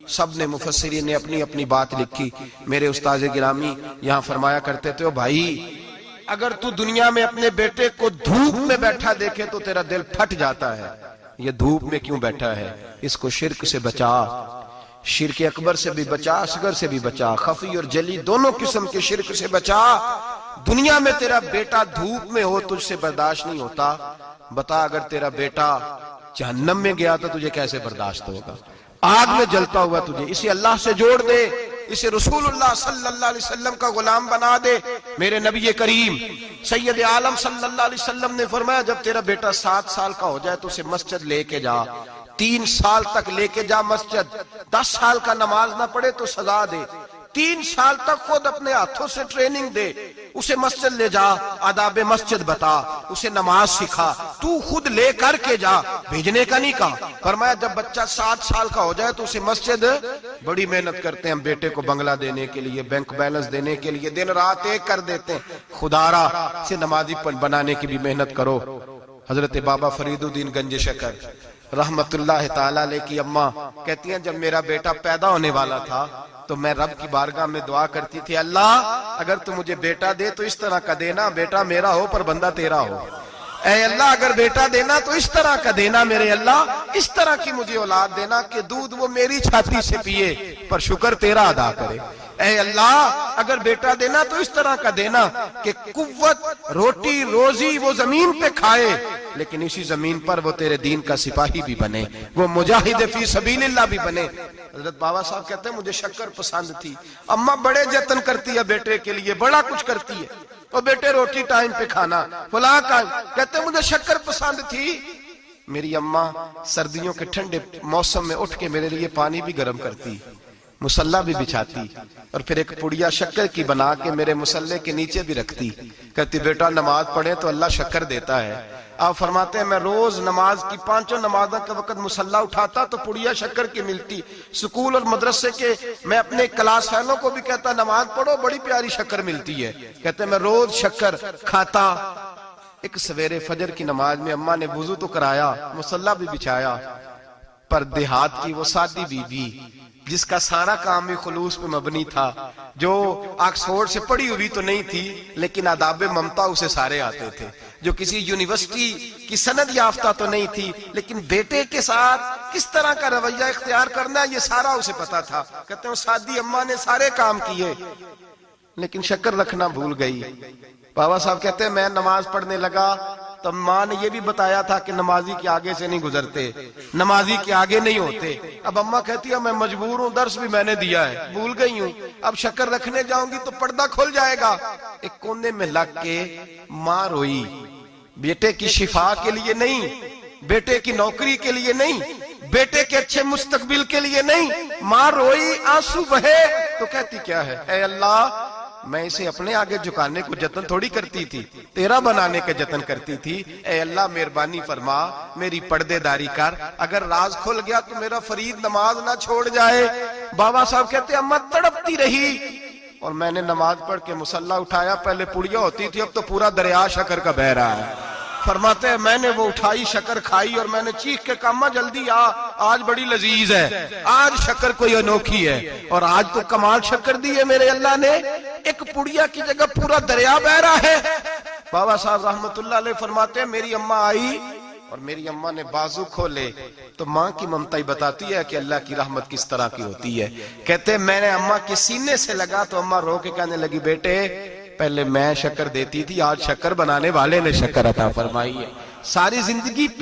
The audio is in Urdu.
سب نے مفسرین نے اپنی اپنی بات لکھی. میرے استاذ گرامی یہاں فرمایا کرتے تھے، بھائی اگر تو دنیا میں اپنے بیٹے کو دھوپ میں بیٹھا دیکھے تو تیرا دل پھٹ جاتا ہے. یہ دھوپ میں کیوں بیٹھا ہے؟ اس کو شرک سے بچا، شرک اکبر سے بھی بچا، اصغر سے بھی بچا، خفی اور جلی دونوں قسم کے شرک سے بچا. دنیا میں تیرا بیٹا دھوپ میں ہو تجھ سے برداشت نہیں ہوتا، بتا اگر تیرا بیٹا جہنم میں گیا تو تجھے کیسے برداشت ہوگا؟ آگ میں جلتا ہوا تجھے. اسے اللہ سے جوڑ دے، اسے رسول اللہ صلی اللہ علیہ وسلم کا غلام بنا دے. میرے نبی کریم سید عالم صلی اللہ علیہ وسلم نے فرمایا جب تیرا بیٹا 7 سال کا ہو جائے تو اسے مسجد لے کے جا، 3 سال تک لے کے جا مسجد. 10 سال کا نماز نہ پڑھے تو سزا دے. 3 سال تک خود اپنے ہاتھوں سے ٹریننگ دے، اسے مسجد لے جا، آداب مسجد بتا، اسے نماز سکھا، تو خود لے کر کے جا، بھیجنے کا نہیں کہا. فرمایا جب بچہ 7 سال کا ہو جائے تو اسے مسجد، بڑی محنت کرتے ہیں ہم بیٹے کو بنگلہ دینے کے لیے، بینک بیلنس دینے کے لیے، دن رات ایک کر دیتے ہیں. خدارا سے نمازی بنانے کی بھی محنت کرو. حضرت بابا فرید الدین گنج شکر رحمت اللہ تعالیٰ علیہ کی اماں کہتی ہیں جب میرا بیٹا پیدا ہونے والا تھا تو میں رب کی بارگاہ میں دعا کرتی تھی، اللہ اگر تو مجھے بیٹا دے تو اس طرح کا دینا بیٹا میرا ہو پر بندہ تیرا ہو. اے اللہ اگر بیٹا دینا تو اس طرح کا دینا، میرے اللہ اس طرح کی مجھے اولاد دینا کہ دودھ وہ میری چھاتی سے پیے پر شکر تیرا ادا کرے. اے اللہ اگر بیٹا دینا تو اس طرح کا دینا کہ قوت روٹی روزی وہ زمین پہ کھائے لیکن اسی زمین پر وہ تیرے دین کا سپاہی بھی بنے، وہ مجاہد فی سبیل اللہ بھی بنے. حضرت بابا صاحب کہتے ہیں مجھے شکر پسند تھی. اماں بڑے جتن کرتی ہے بیٹے کے لیے، بڑا کچھ کرتی ہے، اور بیٹے روٹی ٹائم پہ کھانا فلاں کا. کہتے ہیں مجھے شکر پسند تھی. میری اماں سردیوں کے ٹھنڈے موسم میں اٹھ کے میرے لیے پانی بھی گرم کرتی، مسلح بھی بچھاتی، اور پھر ایک پڑیا شکر کی بنا کے میرے مسلح کے نیچے بھی رکھتی. کہتی بیٹا نماز پڑھے تو اللہ شکر دیتا ہے. آپ فرماتے ہیں میں روز نماز کی 5 نمازوں کے وقت مسلح اٹھاتا تو پڑیا شکر کی ملتی. سکول اور مدرسے کے میں اپنے کلاس فیلوں کو بھی کہتا نماز پڑھو بڑی پیاری شکر ملتی ہے. کہتے ہیں میں روز شکر کھاتا. ایک سویرے فجر کی نماز میں اماں نے وضو تو کرایا، مسلح بھی بچھایا، پر دیہات کی وہ سادی بی بی جس کا سارا کام بھی خلوص پہ مبنی تھا، جو آکسفورڈ سے پڑھی ہوئی تو نہیں تھی لیکن آداب ممتا اسے سارے آتے تھے، جو کسی یونیورسٹی کی سند یافتہ تو نہیں تھی لیکن بیٹے کے ساتھ کس طرح کا رویہ اختیار کرنا ہے یہ سارا اسے پتا تھا. کہتے ہیں سادی اماں نے سارے کام کیے لیکن شکر رکھنا بھول گئی. بابا صاحب کہتے ہیں میں نماز پڑھنے لگا تو ماں نے یہ بھی بتایا تھا کہ نمازی کے آگے سے نہیں گزرتے، نمازی کے آگے نہیں ہوتے. اب اماں کہتی ہے میں مجبور ہوں، درس بھی میں نے دیا ہے، بھول گئی ہوں، اب شکر رکھنے جاؤں گی تو پردہ کھل جائے گا. ایک کونے میں لگ کے ماں روئی، بیٹے کی شفا کے لیے نہیں، بیٹے کی نوکری کے لیے نہیں، بیٹے کے اچھے مستقبل کے لیے نہیں. ماں روئی، آنسو بہے تو کہتی کیا ہے، اے اللہ میں اسے اپنے آگے جھکانے کو جتن تھوڑی کرتی تھی، تیرا بنانے کے جتن کرتی تھی. اے اللہ مہربانی فرما میری پردے داری کر، اگر راز کھل گیا تو میرا فرید نماز نہ چھوڑ جائے. بابا صاحب کہتے ہیں اماں تڑپتی رہی اور میں نے نماز پڑھ کے مسلح اٹھایا. پہلے پڑیا ہوتی تھی اب تو پورا دریا شکر کا بہ رہا ہے. فرماتے ہیں میں نے وہ اٹھائی شکر کھائی اور میں نے چیخ کے کہا اماں جلدی آج بڑی لذیذ ہے، آج شکر کوئی انوکھی ہے. اور آج تو کمال شکر دی ہے میرے اللہ نے، ایک پڑیا کی جگہ پورا دریا بہ رہا ہے. بابا صاحب رحمت اللہ علیہ فرماتے ہیں میری اماں آئی اور میری اماں نے بازو کھولے تو ماں کی ممتا ہی بتاتی ہے کہ اللہ کی رحمت کس طرح کی ہوتی ہے. کہتے ہیں میں نے اماں کے سینے سے لگا تو اماں رو کے کہنے لگی بیٹے پہلے میں شکر دیتی تھی، آج شکر بنانے والے نے شکر عطا فرمائی ہے. ساری زندگی